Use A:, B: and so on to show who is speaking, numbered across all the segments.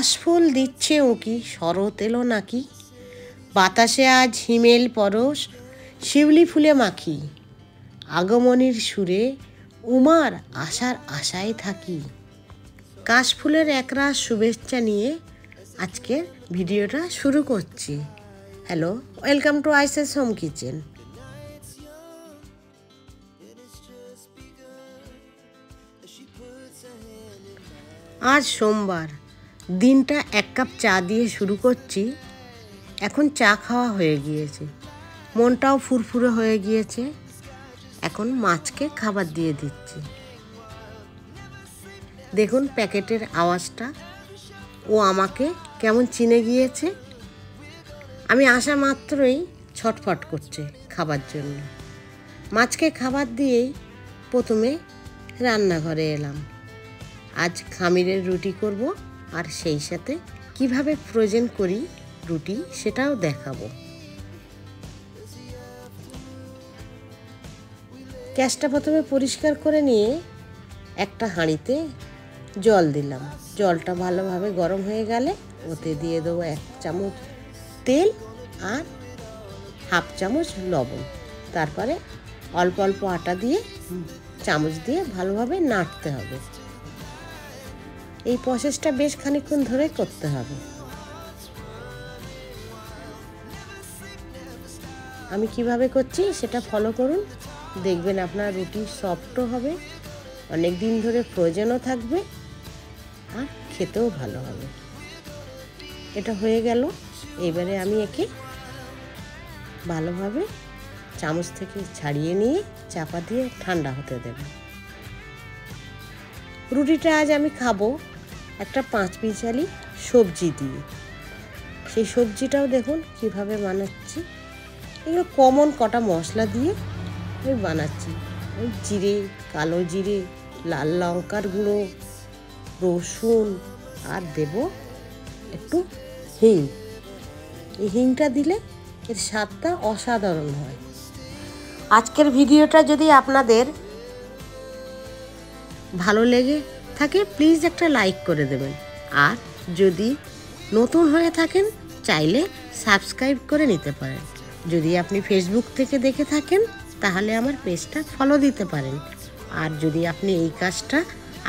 A: কাশফুল দিচ্ছে উঁকি, শরৎ এলো নাকি, বাতাসে আজ হিমেল পরশ, শিউলি ফুলে মাখি, আগমনীর সুরে উমার আশার আশায় থাকি। কাশফুলের একরাশ শুভেচ্ছা নিয়ে আজকের ভিডিওটা শুরু করছি। হ্যালো, ওয়েলকাম টু আইসেস হোম কিচেন। আজ সোমবার, দিনটা এক কাপ চা দিয়ে শুরু করছি। এখন চা খাওয়া হয়ে গিয়েছে, মনটাও ফুরফুরে হয়ে গিয়েছে। এখন মাছকে খাবার দিয়ে দিচ্ছি। দেখুন প্যাকেটের আওয়াজটা, ও আমাকে কেমন চিনে গিয়েছে। আমি আসা মাত্রই ছটফট করছে খাবার জন্য। মাছকে খাবার দিয়েই প্রথমে রান্নাঘরে এলাম। আজ খামিরের রুটি করব, আর সেই সাথে কিভাবে ফ্রোজেন করি রুটি সেটাও দেখাবো। গ্যাসটা প্রথমে পরিষ্কার করে নিয়ে একটা হাঁড়িতে জল দিলাম। জলটা ভালোভাবে গরম হয়ে গেলে ওতে দিয়ে দেবো 1 চামচ তেল আর হাফ চামচ লবণ। তারপরে অল্প অল্প আটা দিয়ে চামচ দিয়ে ভালোভাবে নাড়তে হবে। এই প্রসেসটা বেশ খানিকক্ষণ ধরে করতে হবে। আমি কিভাবে করছি সেটা ফলো করুন, দেখবেন আপনার রুটি সফটও হবে, অনেক দিন ধরে ফ্রোজেনও থাকবে, আর খেতেও ভালো হবে। এটা হয়ে গেল। এবারে আমি একে ভালোভাবে চামচ থেকে ছাড়িয়ে নিয়ে চাপা দিয়ে ঠান্ডা হতে দেব। রুটিটা আজ আমি খাবো একটা 5 পিসালি সবজি দিয়ে। সেই সবজিটাও দেখুন কিভাবে বানাচ্ছি। এগুলো কমন কটা মশলা দিয়ে আমি বানাচ্ছি। ওই জিরে, কালো জিরে, লাল লঙ্কার গুঁড়ো, রসুন, আর দেব একটু হিং। এই হিংটা দিলে এর স্বাদটা অসাধারণ হয়। আজকের ভিডিওটা যদি আপনাদের ভালো লেগে থাকে প্লিজ একটা লাইক করে দেবেন, আর যদি নতুন হয়ে থাকেন চাইলে সাবস্ক্রাইব করে নিতে পারেন। যদি আপনি ফেসবুক থেকে দেখে থাকেন তাহলে আমার পেজটা ফলো দিতে পারেন, আর যদি আপনি এই কাজটা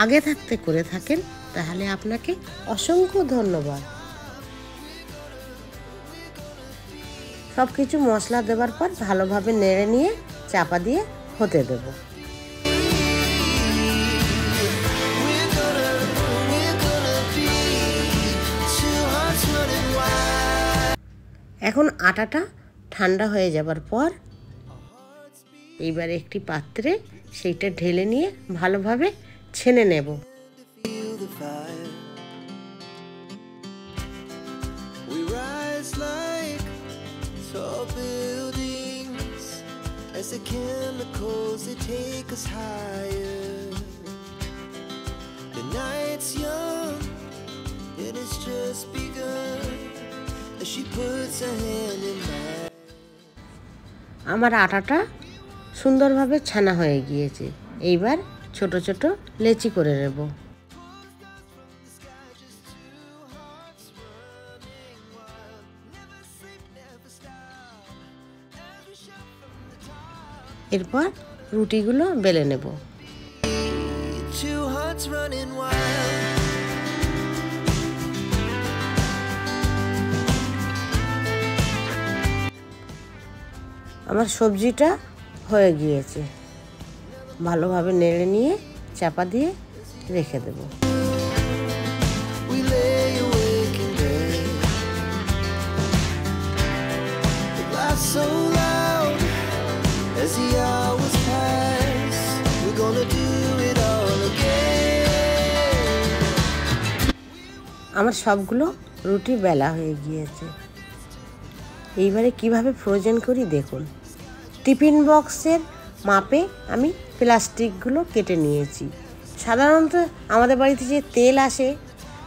A: আগে থাকতে করে থাকেন তাহলে আপনাকে অসংখ্য ধন্যবাদ। সব কিছু মশলা দেওয়ার পর ভালোভাবে নেড়ে নিয়ে চাপা দিয়ে হতে দেব। এখন আটাটা ঠান্ডা হয়ে যাবার পর এইবার একটি পাত্রে সেইটা ঢেলে নিয়ে ভালোভাবে ছেনে নেব। আমার আটাটা সুন্দরভাবে ছানা হয়ে গিয়েছে। এইবার ছোট ছোট লেচি করে নেব। এরপর রুটিগুলো বেলে নেব। আমার সবজিটা হয়ে গিয়েছে, ভালোভাবে নেড়ে নিয়ে চাপা দিয়ে রেখে দেব। আমার সবগুলো রুটি বেলা হয়ে গিয়েছে। এইবারে কিভাবে ফ্রোজেন করি দেখুন। টিফিন বক্সের মাপে আমি প্লাস্টিকগুলো কেটে নিয়েছি। সাধারণত আমাদের বাড়িতে যে তেল আসে,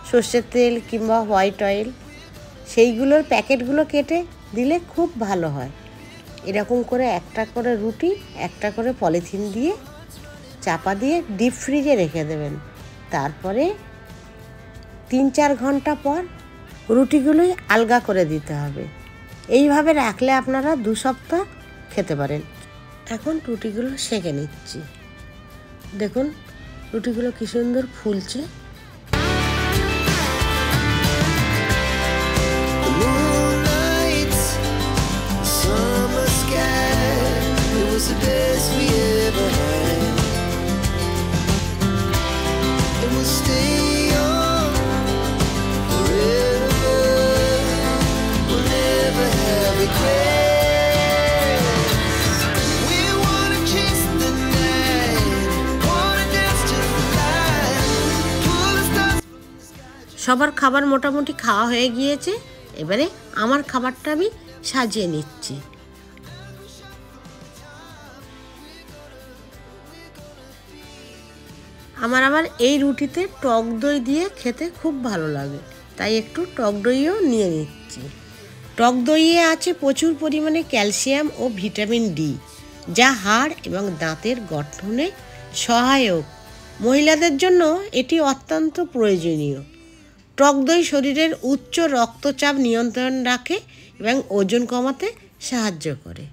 A: সর্ষের তেল কিংবা হোয়াইট অয়েল, সেইগুলোর প্যাকেটগুলো কেটে দিলে খুব ভালো হয়। এরকম করে একটা করে রুটি একটা করে পলিথিন দিয়ে চাপা দিয়ে ডিপ ফ্রিজে রেখে দেবেন। তারপরে 3-4 ঘন্টা পর রুটিগুলোই আলগা করে দিতে হবে। এইভাবে রাখলে আপনারা 2 সপ্তাহ খেতে পারেন। এখন রুটিগুলো সেঁকে নিচ্ছি। দেখুন রুটিগুলো কি সুন্দর ফুলছে। সবার খাবার মোটামুটি খাওয়া হয়ে গিয়েছে। এবারে আমার খাবারটা আমি সাজিয়ে নিচ্ছি। আমার এই রুটিতে টক দই দিয়ে খেতে খুব ভালো লাগে, তাই একটু টক দইও নিয়ে নিচ্ছি। টক দইয়ে আছে প্রচুর পরিমাণে ক্যালসিয়াম ও ভিটামিন ডি, যা হাড় এবং দাঁতের গঠনে সহায়ক। মহিলাদের জন্য এটি অত্যন্ত প্রয়োজনীয়। টক দই শরীরের উচ্চ রক্তচাপ নিয়ন্ত্রণ রাখে এবং ওজন কমাতে সাহায্য করে।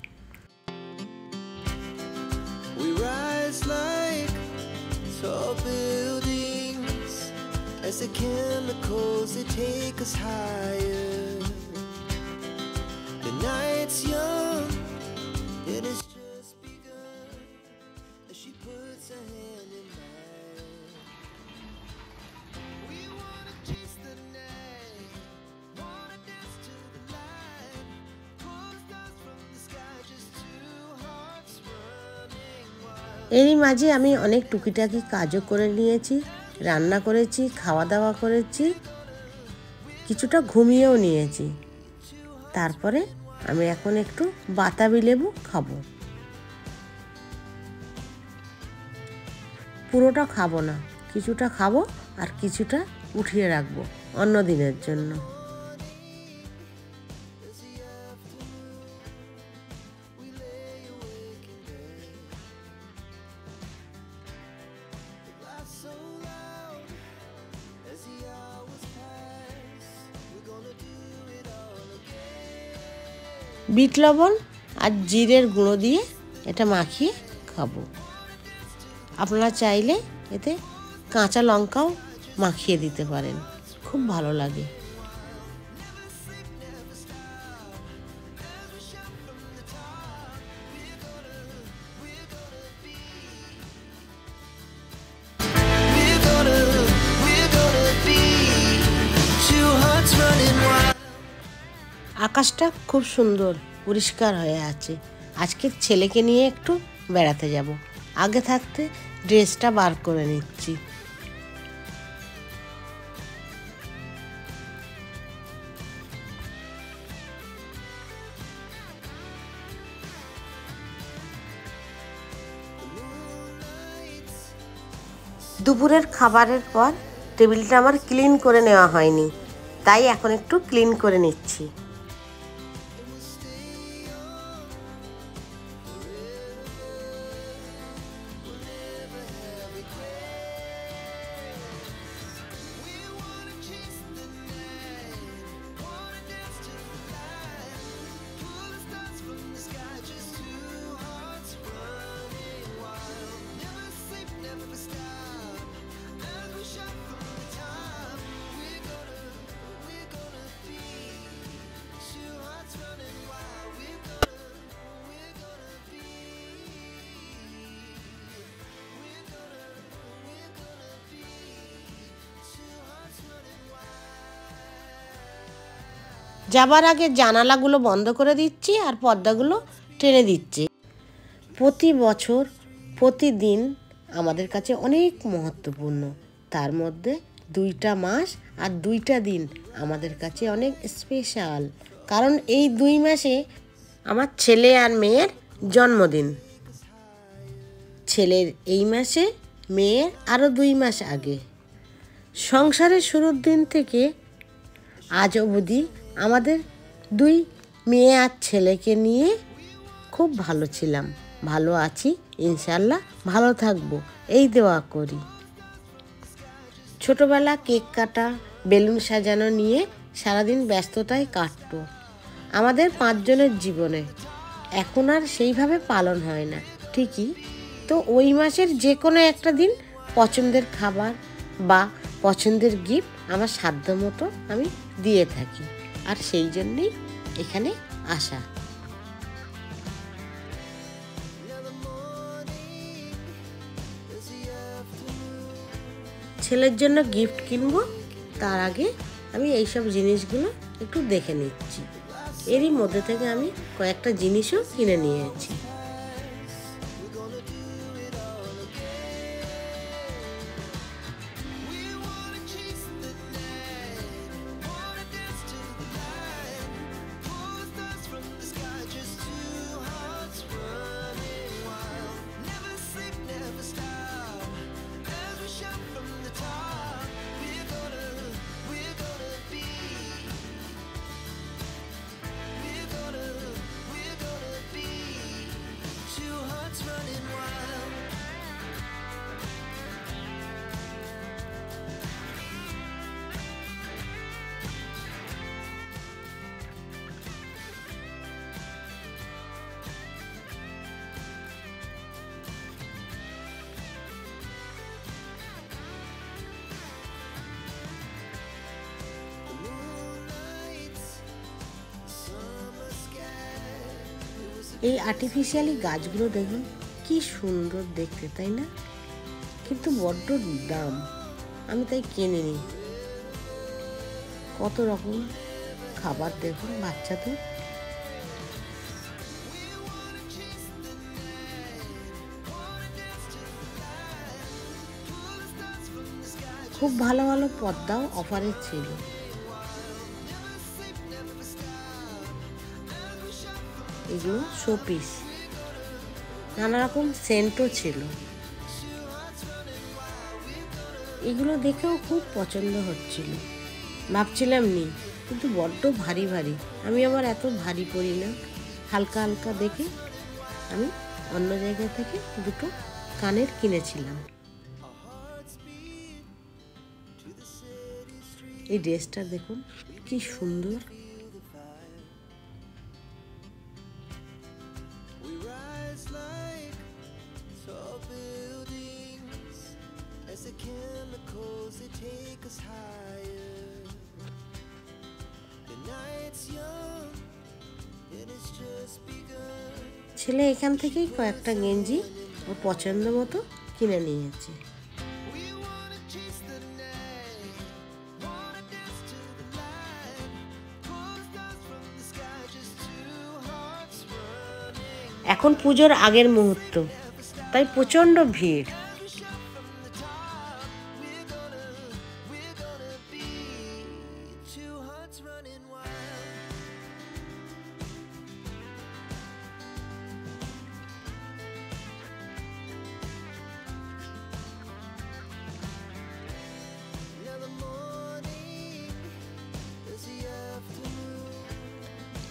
A: এরই মাঝে আমি অনেক টুকিটাকি কাজও করে নিয়েছি, রান্না করেছি, খাওয়া দাওয়া করেছি, কিছুটা ঘুমিয়েও নিয়েছি। তারপরে আমি এখন একটু বাতাবি লেবু খাবো। পুরোটা খাবো না, কিছুটা খাবো আর কিছুটা উঠিয়ে রাখবো অন্য দিনের জন্য। বিট লবণ আর জিরের গুঁড়ো দিয়ে এটা মাখিয়ে খাবো। আপনারা চাইলে এতে কাঁচা লঙ্কাও মাখিয়ে দিতে পারেন, খুব ভালো লাগে। আকাশটা খুব সুন্দর পরিষ্কার হয়ে আছে। আজকে ছেলেকে নিয়ে একটু বেড়াতে যাব। আগে থাকতে ড্রেসটা বার করে নিচ্ছি। দুপুরের খাবারের পর টেবিলটা আমার ক্লিন করে নেওয়া হয়নি, তাই এখন একটু ক্লিন করে নিচ্ছি। যাবার আগে জানালাগুলো বন্ধ করে দিচ্ছি আর পর্দাগুলো টেনে দিচ্ছি। প্রতি বছর প্রতিদিন আমাদের কাছে অনেক মহত্বপূর্ণ। তার মধ্যে 2টা মাস আর 2টা দিন আমাদের কাছে অনেক স্পেশাল, কারণ এই 2 মাসে আমার ছেলে আর মেয়ের জন্মদিন। ছেলের এই মাসে, মেয়ের আরও 2 মাস আগে। সংসারের শুরুর দিন থেকে আজ অবধি আমাদের 2 মেয়ে আর ছেলেকে নিয়ে খুব ভালো ছিলাম, ভালো আছি, ইনশাল্লাহ ভালো থাকবো এই দোয়া করি। ছোটবেলা কেক কাটা, বেলুন সাজানো নিয়ে সারাদিন ব্যস্ততায় কাটতো। আমাদের 5 জনের জীবনে এখন আর সেইভাবে পালন হয় না ঠিকই, তো ওই মাসের যে কোনো একটা দিন পছন্দের খাবার বা পছন্দের গিফট আমার সাধ্য মতো আমি দিয়ে থাকি, আর সেই জন্যেই এখানে আসা। ছেলের জন্য গিফট কিনবো, তার আগে আমি এইসব জিনিসগুলো একটু দেখে নিচ্ছি। এরই মধ্যে থেকে আমি কয়েকটা জিনিসও কিনে নিয়েছি। এই আর্টিফিশিয়ালি গাছগুলো দেখুন কি সুন্দর দেখতে, তাই না? কিন্তু বড্ড দাম, আমি তাই কিনিনি। কত রকম খাবার দেখুন বাচ্চাদের। খুব ভালো ভালো পর্দাও অফারে ছিল। এগুলো শোপিস, নানা রকম সেন্টও ছিল। এগুলো দেখেও খুব পছন্দ হচ্ছিল, ভাবছিলাম নি, কিন্তু বড্ড ভারী ভারী। আমি আবার এত ভারী পরি না, হালকা হালকা দেখে আমি অন্য জায়গা থেকে দুটো কানের কিনেছিলাম। এই ড্রেসটা দেখুন কি সুন্দর। ছেলে এখান থেকেই কয়েকটা গেঞ্জি ওর পছন্দ মতো কিনে নিয়েছে। এখন পুজোর আগের মুহূর্ত, তাই প্রচণ্ড ভিড়।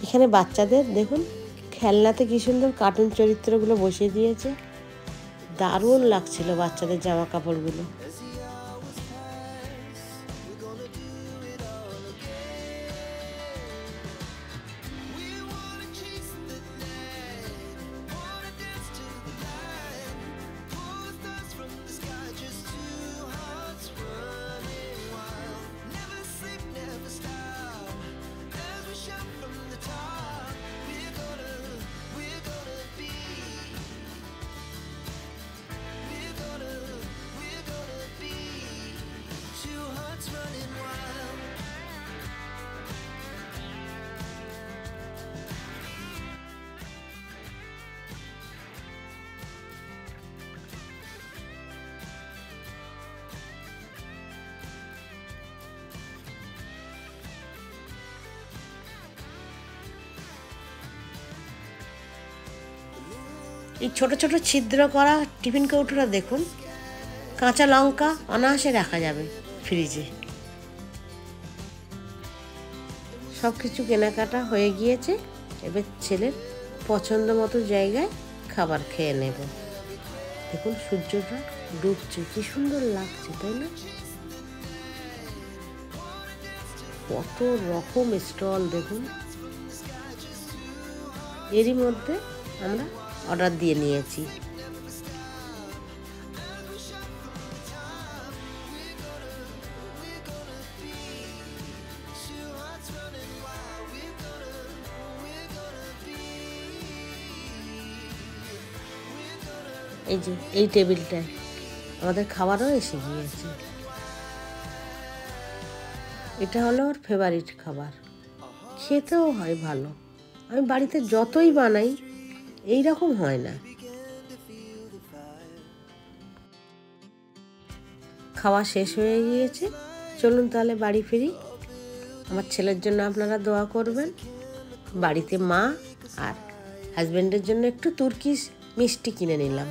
A: এখানে বাচ্চাদের দেখুন খেলনাতে কি সুন্দর কার্টুন চরিত্রগুলো বসিয়ে দিয়েছে, দারুণ লাগছিল বাচ্চাদের জামা কাপড়গুলো। এই ছোট ছোট ছিদ্র করা টিফিন কৌটোটা দেখুন, কাঁচা লঙ্কা অনায়াসে রাখা যাবে ফ্রিজে। সব কিছু কেনাকাটা হয়ে গিয়েছে, এবার ছেলের পছন্দ মতো জায়গায় খাবার খেয়ে নেব। দেখুন সূর্যটা ডুবছে, কি সুন্দর লাগছে, তাই না? কত রকম স্টল দেখুন। এরই মধ্যে আমরা অর্ডার দিয়ে নিয়েছি। এই যে এই টেবিলটায় আমাদের খাবারও এসে গিয়েছে। এটা হলো ওর ফেভারিট খাবার, খেতেও হয় ভালো। আমি বাড়িতে যতই বানাই এই রকম হয় না। খাওয়া শেষ হয়ে গিয়েছে, চলুন তাহলে বাড়ি ফিরি। আমার ছেলের জন্য আপনারা দোয়া করবেন। বাড়িতে মা আর হাজব্যান্ডের জন্য একটু তুর্কি মিষ্টি কিনে নিলাম।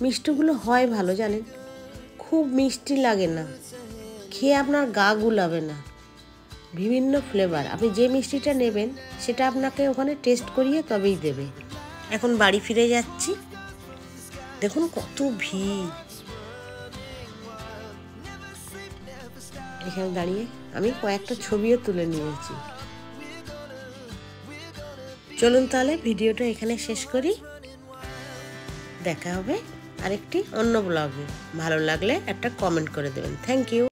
A: মিষ্টিগুলো হয় ভালো জানেন, খুব মিষ্টি লাগে না, খেয়ে আপনার গা গুলাবে না। বিভিন্ন ফ্লেভার, আপনি যে মিষ্টিটা নেবেন সেটা আপনাকে ওখানে টেস্ট করিয়ে তবেই দেবে। এখন বাড়ি ফিরে যাচ্ছি, দেখুন কত ভিড়। এখানে দাঁড়িয়ে আমি কয়েকটা ছবিও তুলে নিয়েছি। চলুন তাহলে ভিডিওটা এখানে শেষ করি। দেখা হবে আরেকটি অন্য ব্লগে। ভালো লাগলে একটা কমেন্ট করে দেবেন। Thank you.